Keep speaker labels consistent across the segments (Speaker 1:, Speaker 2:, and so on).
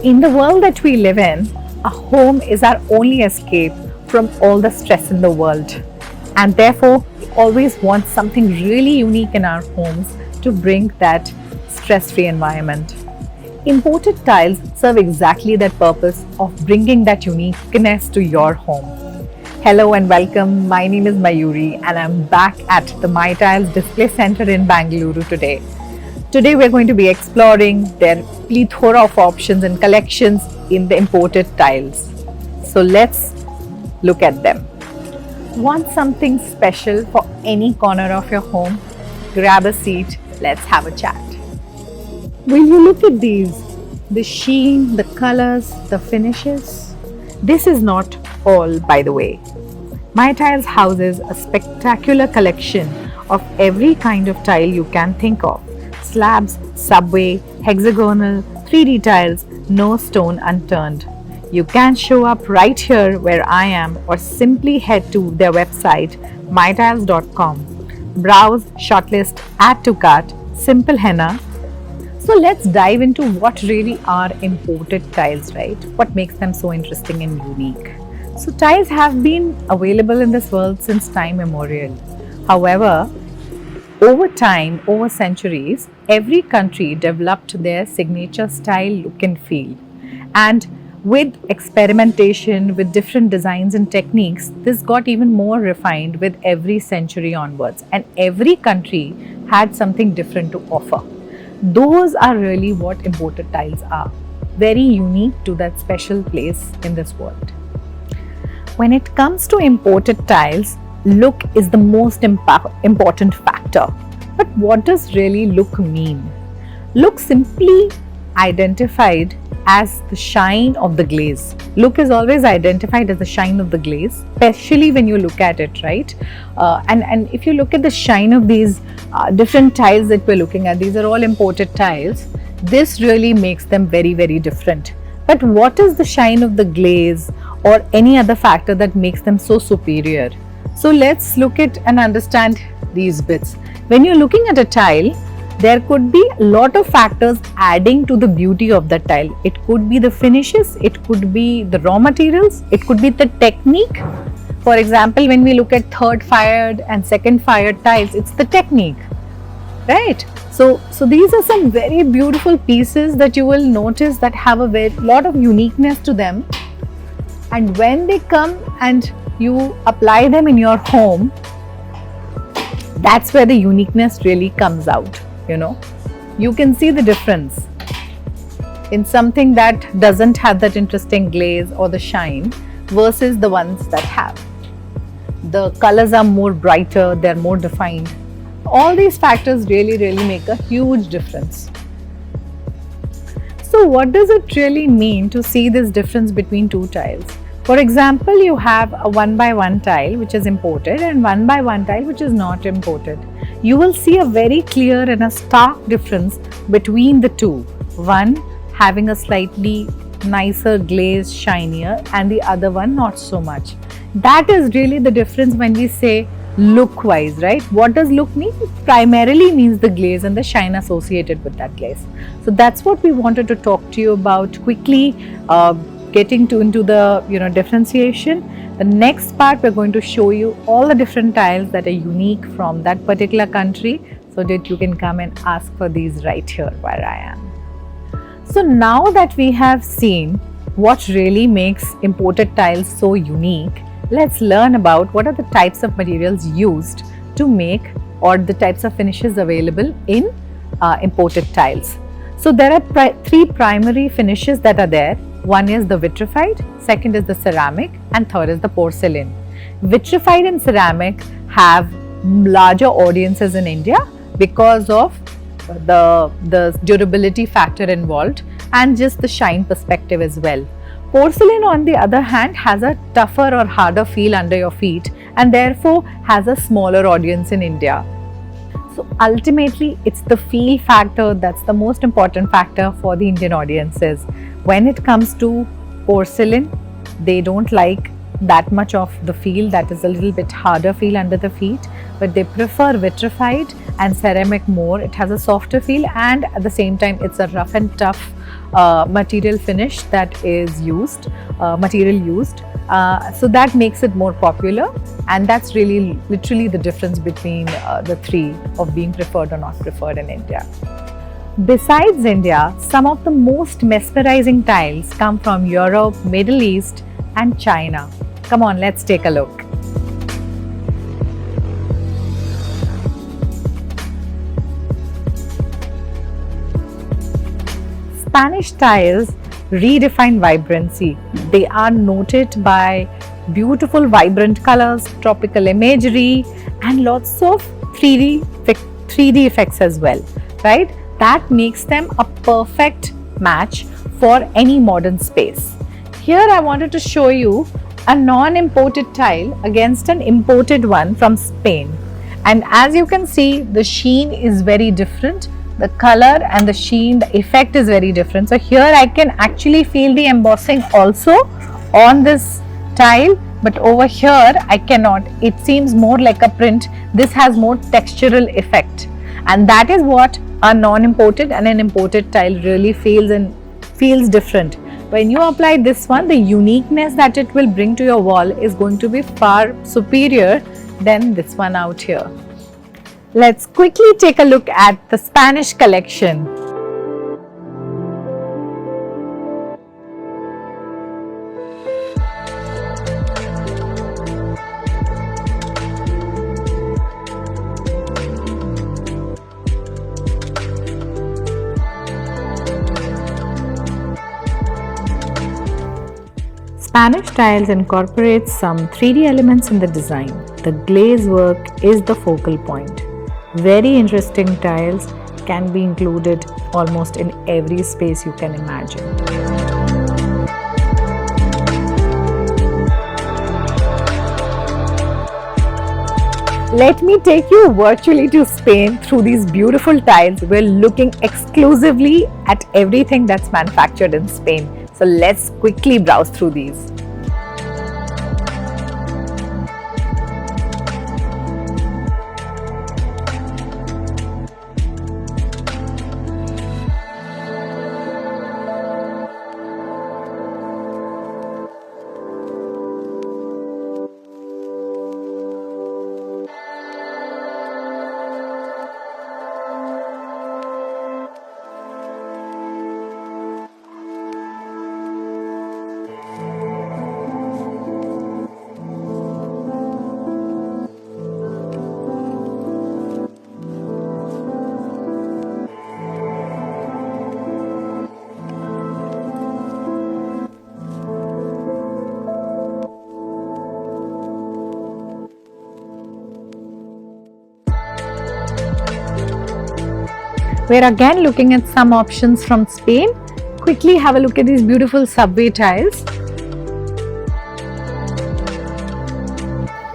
Speaker 1: In the world that we live in, a home is our only escape from all the stress in the world. And therefore, we always want something really unique in our homes to bring that stress-free environment. Imported tiles serve exactly that purpose of bringing that uniqueness to your home. Hello and welcome. My name is Mayuri and I'm back at the MyTyles display center in Bengaluru today. Today we're going to be exploring their plethora of options and collections in the imported tiles. So let's look at them. Want something special for any corner of your home? Grab a seat, let's have a chat. Will you look at these? The sheen, the colors, the finishes. This is not all, by the way. MyTyles houses a spectacular collection of every kind of tile you can think of. Slabs, subway, hexagonal, 3D tiles, no stone unturned. You can show up right here where I am or simply head to their website mytyles.com. Browse, shortlist, add to cart, simple henna. So let's dive into what really are imported tiles, right? What makes them so interesting and unique? So tiles have been available in this world since time immemorial. However, over time, over centuries, every country developed their signature style, look and feel. And with experimentation, with different designs and techniques, this got even more refined with every century onwards. And every country had something different to offer. Those are really what imported tiles are. Very unique to that special place in this world. When it comes to imported tiles, look is the most important factor. But what does really look mean? Look simply identified as the shine of the glaze. Look is always identified as the shine of the glaze, especially when you look at it, right? And if you look at the shine of these different tiles that we're looking at, these are all imported tiles. This really makes them very, very different. But what is the shine of the glaze or any other factor that makes them so superior? So let's look at and understand these bits. When you're looking at a tile, there could be a lot of factors adding to the beauty of that tile. It could be the finishes, it could be the raw materials, it could be the technique. For example, when we look at third fired and second fired tiles, it's the technique, right? So these are some very beautiful pieces that you will notice that have a lot of uniqueness to them. And when they come and you apply them in your home, that's where the uniqueness really comes out. You can see the difference in something that doesn't have that interesting glaze or the shine versus the ones that have. The colors are more brighter, they're more defined. All these factors really make a huge difference. So what does it really mean to see this difference between two tiles? For example, you have a 1x1 tile which is imported and 1x1 tile which is not imported. You will see a very clear and a stark difference between the two. One having a slightly nicer glaze, shinier, and the other one not so much. That is really the difference when we say look wise, right? What does look mean? It primarily means the glaze and the shine associated with that glaze. So that's what we wanted to talk to you about quickly. Getting into the differentiation. The next part we're going to show you all the different tiles that are unique from that particular country so that you can come and ask for these right here where I am. So now that we have seen what really makes imported tiles so unique, let's learn about what are the types of materials used to make or the types of finishes available in imported tiles. So there are three primary finishes that are there. One is the vitrified, second is the ceramic, and third is the porcelain. Vitrified and ceramic have larger audiences in India because of the durability factor involved and just the shine perspective as well. Porcelain, on the other hand, has a tougher or harder feel under your feet and therefore has a smaller audience in India. So ultimately, it's the feel factor that's the most important factor for the Indian audiences. When it comes to porcelain, they don't like that much of the feel, that is a little bit harder feel under the feet, but they prefer vitrified and ceramic more. It has a softer feel and at the same time it's a rough and tough material finish that is used, so that makes it more popular, and that's really literally the difference between the three of being preferred or not preferred in India. Besides India, some of the most mesmerizing tiles come from Europe, Middle East and China. Come on, let's take a look. Spanish tiles redefine vibrancy. They are noted by beautiful vibrant colors, tropical imagery and lots of 3D effects as well, right? That makes them a perfect match for any modern space. Here I wanted to show you a non-imported tile against an imported one from Spain. And as you can see, the sheen is very different. The color and the sheen, the effect is very different. So here I can actually feel the embossing also on this tile, but over here I cannot. It seems more like a print. This has more textural effect, and that is what a non-imported and an imported tile really feels different. When you apply this one, the uniqueness that it will bring to your wall is going to be far superior than this one out here. Let's quickly take a look at the Spanish collection. Spanish tiles incorporate some 3D elements in the design. The glaze work is the focal point. Very interesting tiles can be included almost in every space you can imagine. Let me take you virtually to Spain through these beautiful tiles. We're looking exclusively at everything that's manufactured in Spain. So let's quickly browse through these. We're again looking at some options from Spain. Quickly have a look at these beautiful subway tiles.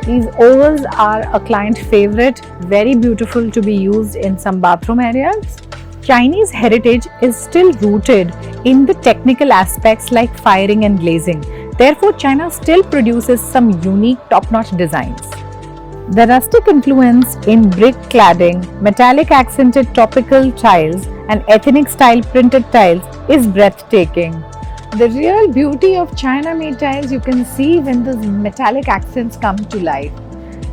Speaker 1: These ovals are a client favorite, very beautiful to be used in some bathroom areas. Chinese heritage is still rooted in the technical aspects like firing and glazing. Therefore, China still produces some unique top-notch designs. The rustic influence in brick cladding, metallic accented tropical tiles and ethnic style printed tiles is breathtaking. The real beauty of China-made tiles you can see when the metallic accents come to life.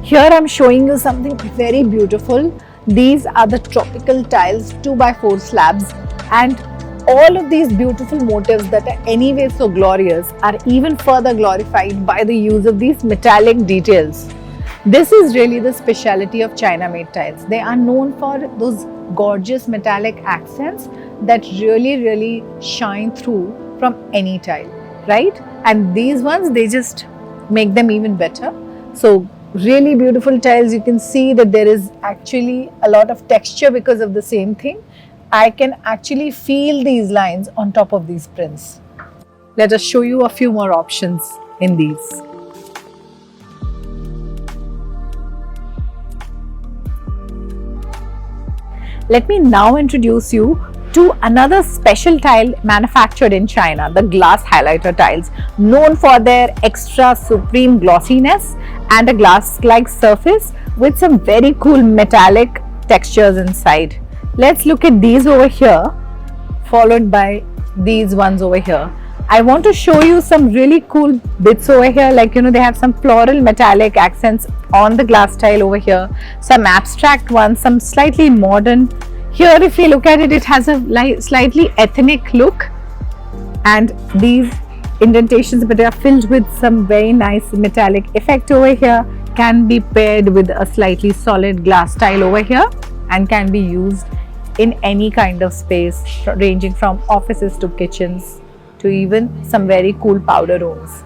Speaker 1: Here I am showing you something very beautiful. These are the tropical tiles 2x4 slabs, and all of these beautiful motifs that are anyway so glorious are even further glorified by the use of these metallic details. This is really the speciality of China-made tiles. They are known for those gorgeous metallic accents that really shine through from any tile, right? And these ones, they just make them even better. So really beautiful tiles. You can see that there is actually a lot of texture because of the same thing. I can actually feel these lines on top of these prints. Let us show you a few more options in these. Let me now introduce you to another special tile manufactured in China, the glass highlighter tiles, known for their extra supreme glossiness and a glass-like surface with some very cool metallic textures inside. Let's look at these over here, followed by these ones over here. I want to show you some really cool bits over here, like they have some floral metallic accents on the glass tile over here, some abstract ones, some slightly modern. Here if you look at it, it has a slightly ethnic look, and these indentations, but they are filled with some very nice metallic effect over here, can be paired with a slightly solid glass tile over here and can be used in any kind of space, ranging from offices to kitchens to even some very cool powder rooms.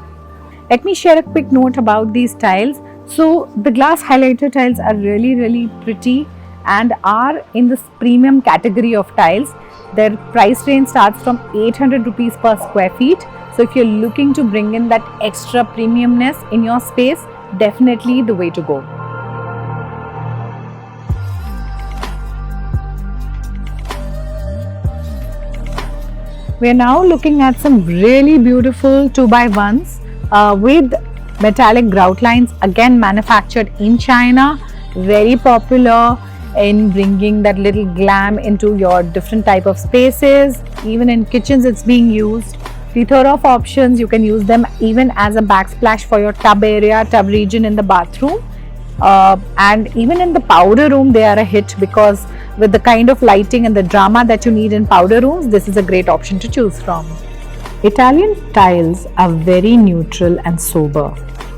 Speaker 1: Let me share a quick note about these tiles. So the glass highlighter tiles are really pretty and are in this premium category of tiles. Their price range starts from 800 rupees per square feet. So if you're looking to bring in that extra premiumness in your space, definitely the way to go. We are now looking at some really beautiful 2x1s with metallic grout lines, again manufactured in China. Very popular in bringing that little glam into your different type of spaces. Even in kitchens it's being used. Plethora of options. You can use them even as a backsplash for your tub area, tub region in the bathroom. And even in the powder room they are a hit, because with the kind of lighting and the drama that you need in powder rooms, this is a great option to choose from. Italian tiles are very neutral and sober.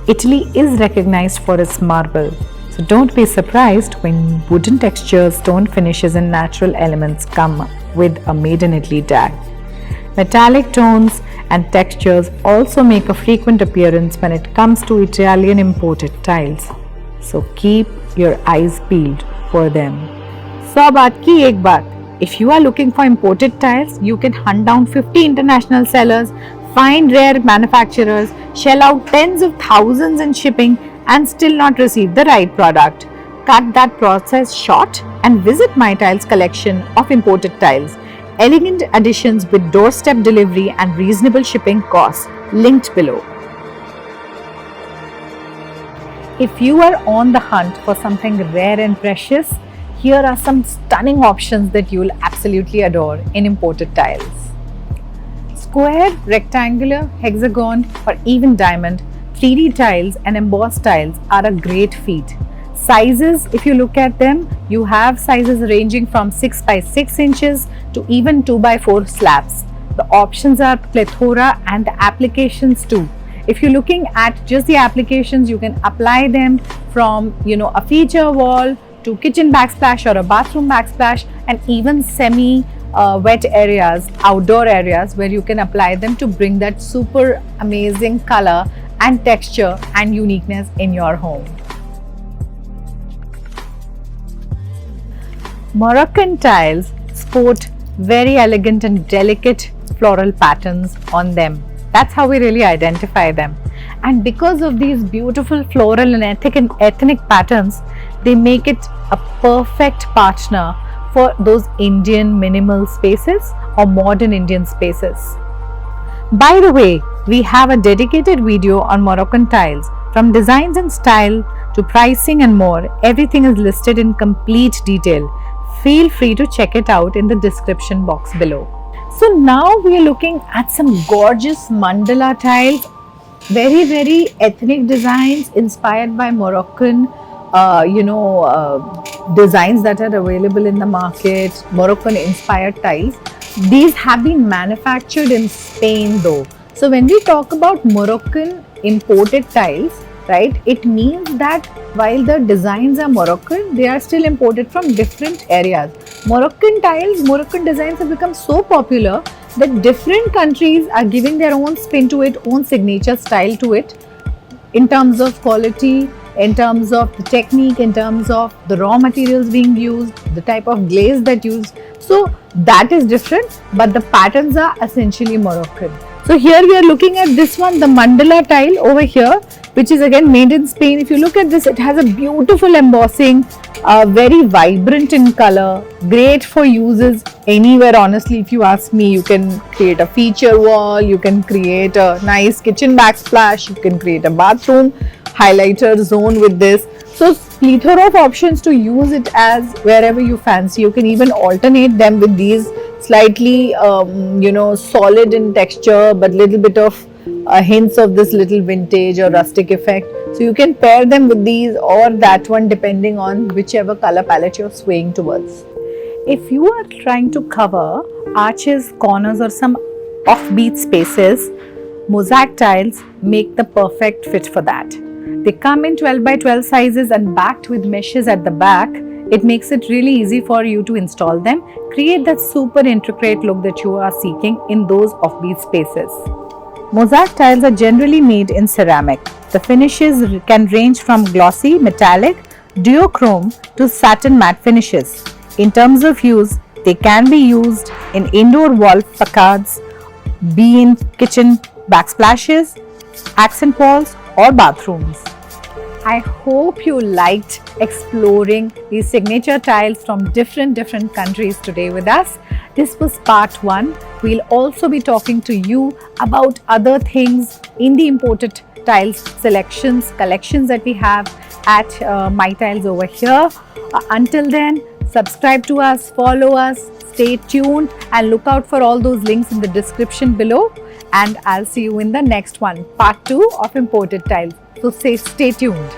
Speaker 1: Italy is recognized for its marble, so don't be surprised when wooden textures, stone finishes and natural elements come with a made in Italy tag. Metallic tones and textures also make a frequent appearance when it comes to Italian imported tiles, so keep your eyes peeled for them. 100 baat ki ek baat. If you are looking for imported tiles, you can hunt down 50 international sellers, find rare manufacturers, shell out tens of thousands in shipping and still not receive the right product. Cut that process short and visit MyTyles collection of imported tiles. Elegant additions with doorstep delivery and reasonable shipping costs, linked below. If you are on the hunt for something rare and precious, here are some stunning options that you will absolutely adore in imported tiles. Square, rectangular, hexagon or even diamond, 3D tiles and embossed tiles are a great feat. Sizes, if you look at them, you have sizes ranging from 6 by 6 inches to even 2 by 4 slabs. The options are plethora and the applications too. If you're looking at just the applications, you can apply them from a feature wall to kitchen backsplash or a bathroom backsplash, and even semi wet areas, outdoor areas where you can apply them to bring that super amazing color and texture and uniqueness in your home. Moroccan tiles sport very elegant and delicate floral patterns on them. That's how we really identify them. And because of these beautiful floral and ethnic patterns, they make it a perfect partner for those Indian minimal spaces or modern Indian spaces. By the way, we have a dedicated video on Moroccan tiles. From designs and style to pricing and more, everything is listed in complete detail. Feel free to check it out in the description box below. So now we are looking at some gorgeous mandala tiles, very ethnic designs inspired by Moroccan designs that are available in the market, Moroccan inspired tiles. These have been manufactured in Spain though. So when we talk about Moroccan imported tiles, right, it means that while the designs are Moroccan, they are still imported from different areas. Moroccan tiles, Moroccan designs have become so popular that different countries are giving their own spin to it, own signature style to it, in terms of quality, in terms of the technique, in terms of the raw materials being used, the type of glaze that used. So that is different, but the patterns are essentially Moroccan. So here we are looking at this one, the mandala tile over here, which is again made in Spain. If you look at this, it has a beautiful embossing, very vibrant in color, great for uses anywhere. Honestly, if you ask me, you can create a feature wall, you can create a nice kitchen backsplash, you can create a bathroom highlighter zone with this. So plethora of options to use it as wherever you fancy. You can even alternate them with these slightly solid in texture, but little bit of hints of this little vintage or rustic effect. So you can pair them with these or that one depending on whichever color palette you're swaying towards. If you are trying to cover arches, corners or some offbeat spaces, Mosaic tiles make the perfect fit for that. They come in 12 by 12 sizes and backed with meshes at the back. It makes it really easy for you to install them, create that super intricate look that you are seeking in those offbeat spaces. Mosaic tiles are generally made in ceramic. The finishes can range from glossy, metallic, duochrome to satin matte finishes. In terms of use, they can be used in indoor wall facades, be in kitchen backsplashes, accent walls or bathrooms. I hope you liked exploring these signature tiles from different countries today with us. This was part 1. We'll also be talking to you about other things in the imported tiles collections that we have at MyTyles over here. Until then, subscribe to us, follow us, stay tuned and look out for all those links in the description below. And I'll see you in the next one, part 2 of imported tiles. So stay tuned.